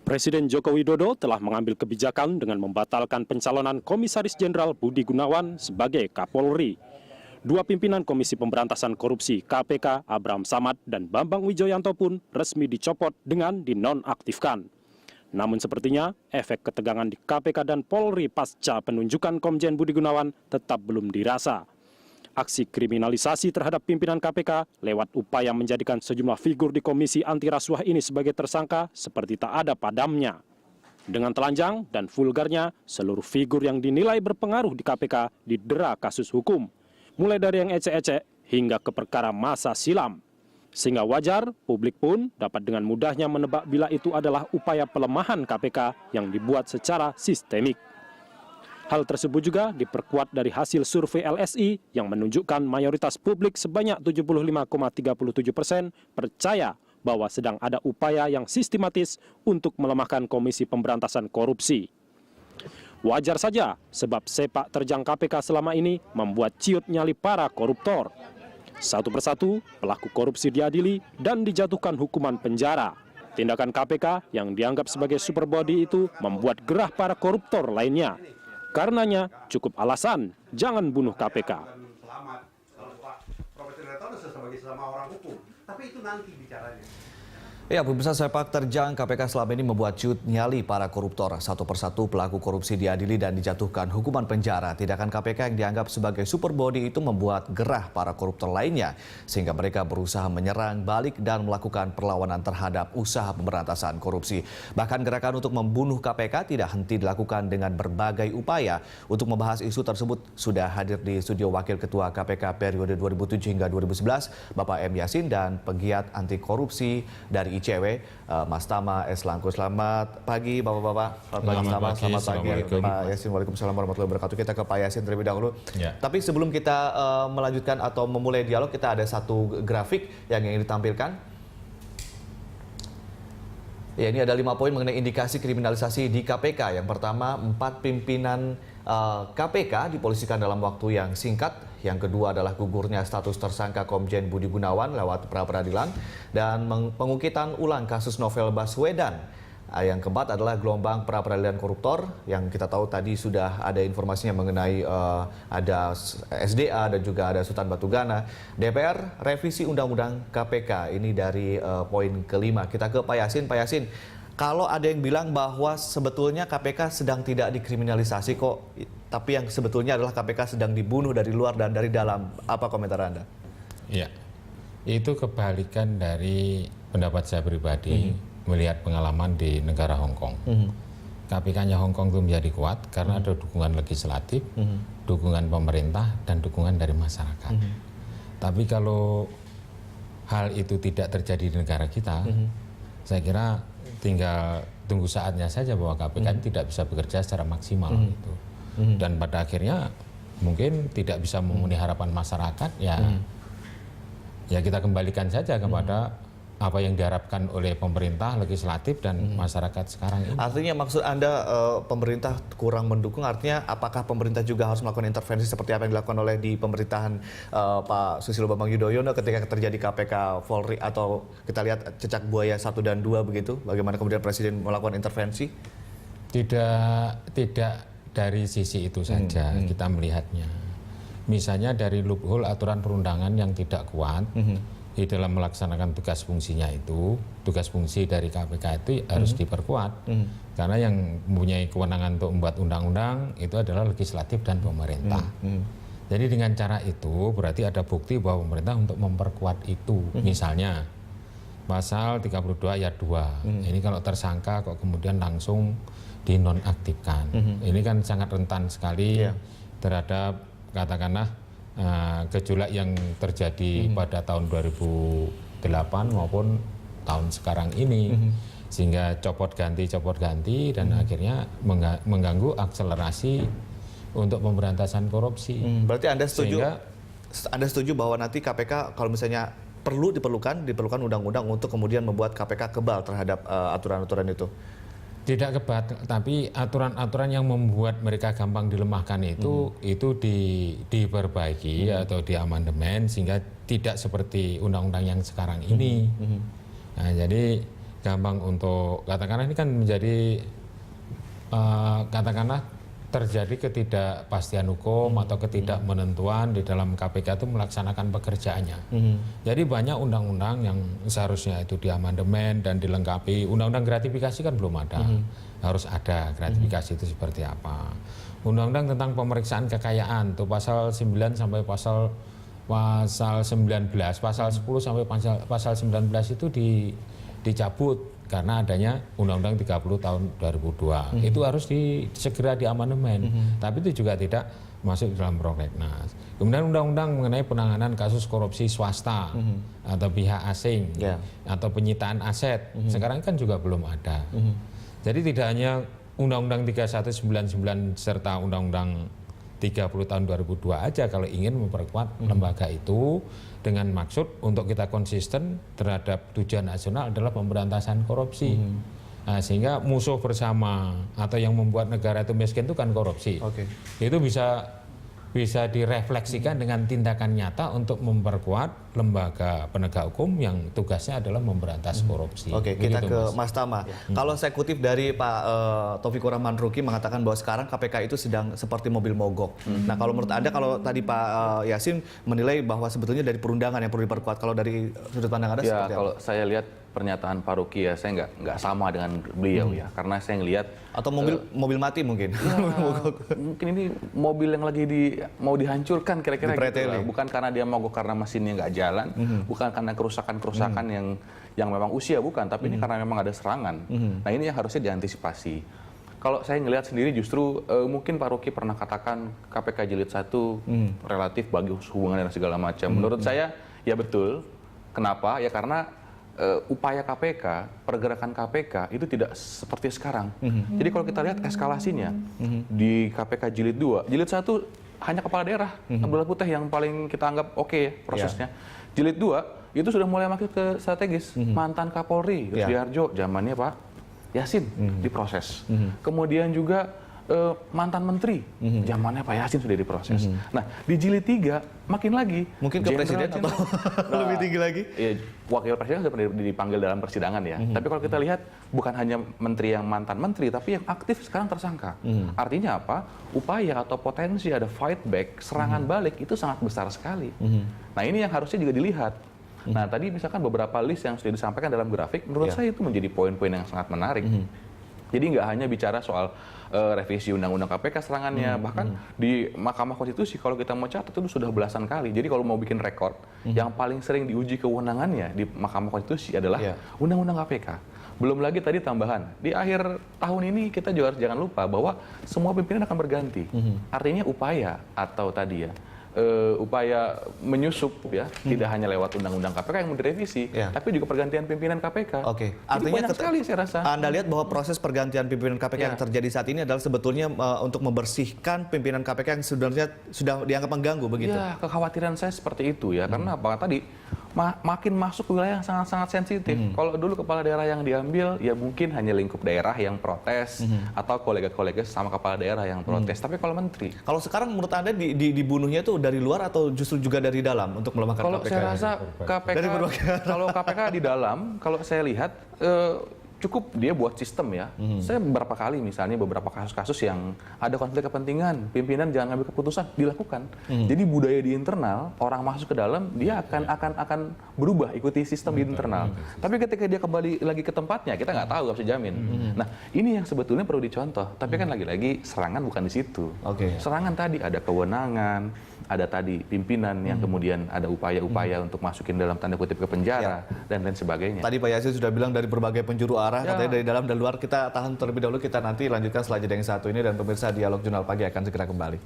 Presiden Joko Widodo telah mengambil kebijakan dengan membatalkan pencalonan Komisaris Jenderal Budi Gunawan sebagai Kapolri. Dua pimpinan Komisi Pemberantasan Korupsi KPK, Abraham Samad dan Bambang Wijoyanto pun resmi dicopot dengan dinonaktifkan. Namun sepertinya efek ketegangan di KPK dan Polri pasca penunjukan Komjen Budi Gunawan tetap belum dirasa. Aksi kriminalisasi terhadap pimpinan KPK lewat upaya menjadikan sejumlah figur di Komisi Anti Rasuah ini sebagai tersangka seperti tak ada padamnya. Dengan telanjang dan vulgarnya, seluruh figur yang dinilai berpengaruh di KPK didera kasus hukum, mulai dari yang ecek-ecek hingga ke perkara masa silam. Sehingga wajar, publik pun dapat dengan mudahnya menebak bila itu adalah upaya pelemahan KPK yang dibuat secara sistemik. Hal tersebut juga diperkuat dari hasil survei LSI yang menunjukkan mayoritas publik sebanyak 75,37% percaya bahwa sedang ada upaya yang sistematis untuk melemahkan Komisi Pemberantasan Korupsi. Wajar saja sebab sepak terjang KPK selama ini membuat ciut nyali para koruptor. Satu persatu pelaku korupsi diadili dan dijatuhkan hukuman penjara. Tindakan KPK yang dianggap sebagai super body itu membuat gerah para koruptor lainnya. Karenanya cukup alasan jangan bunuh KPK. Ya, pemirsa, sepak terjang KPK selama ini membuat ciut nyali para koruptor. Satu persatu pelaku korupsi diadili dan dijatuhkan hukuman penjara. Tindakan KPK yang dianggap sebagai super body itu membuat gerah para koruptor lainnya, sehingga mereka berusaha menyerang balik dan melakukan perlawanan terhadap usaha pemberantasan korupsi. Bahkan gerakan untuk membunuh KPK tidak henti dilakukan dengan berbagai upaya. Untuk membahas isu tersebut sudah hadir di studio Wakil Ketua KPK periode 2007 hingga 2011, Bapak M. Yasin, dan penggiat anti korupsi dari ICW, Mas Tama S. Langku. Selamat pagi Bapak-Bapak. Selamat pagi Pak Yasin. Waalaikumsalam warahmatullahi wabarakatuh. Kita ke Pak Yasin terlebih dahulu. Ya. Tapi sebelum kita melanjutkan atau memulai dialog, kita ada satu grafik yang ingin ditampilkan. Ya, ini ada 5 poin mengenai indikasi kriminalisasi di KPK. Yang pertama, 4 pimpinan KPK dipolisikan dalam waktu yang singkat. Yang kedua adalah gugurnya status tersangka Komjen Budi Gunawan lewat pra-peradilan dan pengukitan ulang kasus Novel Baswedan. Yang keempat adalah gelombang pra-peradilan koruptor yang kita tahu tadi sudah ada informasinya mengenai ada SDA dan juga ada Sultan Batu Gana. DPR revisi Undang-Undang KPK, ini dari poin kelima. Kita ke Pak Yasin. Pak Yasin, kalau ada yang bilang bahwa sebetulnya KPK sedang tidak dikriminalisasi kok, tapi yang sebetulnya adalah KPK sedang dibunuh dari luar dan dari dalam, apa komentar Anda? Ya, itu kebalikan dari pendapat saya pribadi melihat pengalaman di negara Hong Kong. KPK-nya Hong Kong itu menjadi kuat karena ada dukungan legislatif, dukungan pemerintah, dan dukungan dari masyarakat. Tapi kalau hal itu tidak terjadi di negara kita, saya kira tinggal tunggu saatnya saja bahwa KPK tidak bisa bekerja secara maksimal gitu. Dan pada akhirnya mungkin tidak bisa memenuhi harapan masyarakat, ya kita kembalikan saja kepada apa yang diharapkan oleh pemerintah, legislatif, dan masyarakat sekarang ini. Artinya maksud Anda pemerintah kurang mendukung, artinya apakah pemerintah juga harus melakukan intervensi seperti apa yang dilakukan oleh di pemerintahan Pak Susilo Bambang Yudhoyono ketika terjadi KPK Polri, atau kita lihat cecak buaya 1 dan 2 begitu, bagaimana kemudian Presiden melakukan intervensi? Tidak dari sisi itu saja kita melihatnya. Misalnya dari loophole aturan perundangan yang tidak kuat di dalam melaksanakan tugas fungsinya itu, tugas fungsi dari KPK itu harus diperkuat. Karena yang mempunyai kewenangan untuk membuat undang-undang itu adalah legislatif dan pemerintah. Jadi dengan cara itu berarti ada bukti bahwa pemerintah untuk memperkuat itu. Misalnya pasal 32 ayat 2. Ini kalau tersangka kok kemudian langsung dinonaktifkan. Ini kan sangat rentan sekali terhadap katakanlah gejolak yang terjadi pada tahun 2008 maupun tahun sekarang ini, sehingga copot ganti dan akhirnya mengganggu akselerasi untuk pemberantasan korupsi. Berarti Anda setuju bahwa nanti KPK kalau misalnya diperlukan undang-undang untuk kemudian membuat KPK kebal terhadap aturan-aturan itu? Tidak kebat, tapi aturan-aturan yang membuat mereka gampang dilemahkan itu diperbaiki atau diamandemen sehingga tidak seperti undang-undang yang sekarang ini. Nah, jadi gampang untuk katakanlah ini kan menjadi katakanlah terjadi ketidakpastian hukum atau ketidakmenentuan di dalam KPK itu melaksanakan pekerjaannya. Jadi banyak undang-undang yang seharusnya itu diamandemen dan dilengkapi. Undang-undang gratifikasi kan belum ada. Harus ada gratifikasi itu seperti apa. Undang-undang tentang pemeriksaan kekayaan tuh pasal 9 sampai pasal 19, pasal 10 sampai pasal 19 itu dicabut karena adanya Undang-Undang 30 tahun 2002. Itu harus segera diamandemen. Tapi itu juga tidak masuk dalam prolegnas. Kemudian undang-undang mengenai penanganan kasus korupsi swasta atau pihak asing atau penyitaan aset. Sekarang kan juga belum ada. Jadi tidak hanya Undang-Undang 3199 serta Undang-Undang 30 tahun 2002 aja kalau ingin memperkuat lembaga itu dengan maksud untuk kita konsisten terhadap tujuan nasional adalah pemberantasan korupsi. Nah, sehingga musuh bersama atau yang membuat negara itu miskin itu kan korupsi. Itu bisa direfleksikan dengan tindakan nyata untuk memperkuat lembaga penegak hukum yang tugasnya adalah memberantas korupsi. Kita ke Mas Tama. Kalau saya kutip dari Pak Taufikur Rahman Ruki mengatakan bahwa sekarang KPK itu sedang seperti mobil mogok. Nah, kalau menurut Anda, kalau tadi Pak Yasin menilai bahwa sebetulnya dari perundangan yang perlu diperkuat, kalau dari sudut pandang Anda seperti apa? Kalau saya lihat pernyataan Pak Ruki ya, saya nggak sama dengan beliau ya, karena saya ngelihat atau mobil mati mungkin. Mungkin ini mobil yang lagi mau dihancurkan kira-kira gitu lah. Bukan karena dia mogok karena mesinnya nggak jalan, bukan karena kerusakan-kerusakan yang memang usia, bukan, tapi ini karena memang ada serangan. Nah, ini yang harusnya diantisipasi. Kalau saya ngelihat sendiri justru mungkin Pak Ruki pernah katakan KPK Jilid 1 relatif bagus hubungannya dan segala macam. Menurut saya ya betul. Kenapa? Ya karena upaya KPK, pergerakan KPK itu tidak seperti sekarang. Jadi kalau kita lihat eskalasinya di KPK Jilid 2, Jilid 1 hanya kepala daerah, Abdullah Putih yang paling kita anggap oke ya prosesnya. Jilid 2 itu sudah mulai masuk ke strategis. Mantan Kapolri, Sudiharjo, zamannya Pak Yasin diproses. Kemudian juga mantan menteri, zamannya Pak Yasin sudah diproses. Nah, di Jilid 3 makin lagi. Mungkin ke presiden atau lebih tinggi lagi? Ya, wakil presiden sudah dipanggil dalam persidangan ya. Tapi kalau kita lihat bukan hanya menteri yang mantan menteri, tapi yang aktif sekarang tersangka. Artinya apa? Upaya atau potensi ada fight back, serangan balik itu sangat besar sekali. Nah, ini yang harusnya juga dilihat. Nah, tadi misalkan beberapa list yang sudah disampaikan dalam grafik, menurut saya itu menjadi poin-poin yang sangat menarik. Jadi nggak hanya bicara soal revisi Undang-Undang KPK serangannya, bahkan di Mahkamah Konstitusi kalau kita mau catat itu sudah belasan kali. Jadi kalau mau bikin rekor, yang paling sering diuji kewenangannya di Mahkamah Konstitusi adalah Undang-Undang KPK. Belum lagi tadi tambahan, di akhir tahun ini kita juga jangan lupa bahwa semua pimpinan akan berganti. Artinya upaya atau tadi ya, upaya menyusup ya, tidak hanya lewat Undang-Undang KPK yang mau direvisi, tapi juga pergantian pimpinan KPK. Artinya banyak sekali saya rasa. Anda lihat bahwa proses pergantian pimpinan KPK yang terjadi saat ini adalah sebetulnya untuk membersihkan pimpinan KPK yang sebenarnya sudah dianggap mengganggu begitu. Ya, kekhawatiran saya seperti itu ya, karena apa tadi makin masuk ke wilayah yang sangat-sangat sensitif. Kalau dulu kepala daerah yang diambil, ya mungkin hanya lingkup daerah yang protes atau kolega-kolega sama kepala daerah yang protes. Tapi kalau menteri, kalau sekarang menurut Anda dibunuhnya itu dari luar atau justru juga dari dalam untuk melemahkan kalau KPK? Saya rasa KPK, kalau KPK di dalam, kalau saya lihat cukup dia buat sistem ya. Saya beberapa kali misalnya beberapa kasus-kasus yang ada konflik kepentingan, pimpinan jangan ngambil keputusan, dilakukan. Jadi budaya di internal, orang masuk ke dalam, dia akan berubah ikuti sistem di internal. Tapi ketika dia kembali lagi ke tempatnya, kita nggak tahu, nggak bisa jamin. Nah, ini yang sebetulnya perlu dicontoh. Tapi kan lagi-lagi serangan bukan di situ. Serangan tadi ada kewenangan, ada tadi pimpinan yang kemudian ada upaya-upaya untuk masukin dalam tanda kutip ke penjara dan lain sebagainya. Tadi Pak Yasin sudah bilang dari berbagai penjuru arah, katanya dari dalam dan luar. Kita tahan terlebih dahulu, kita nanti lanjutkan setelah jeda yang satu ini, dan pemirsa Dialog Jurnal Pagi akan segera kembali.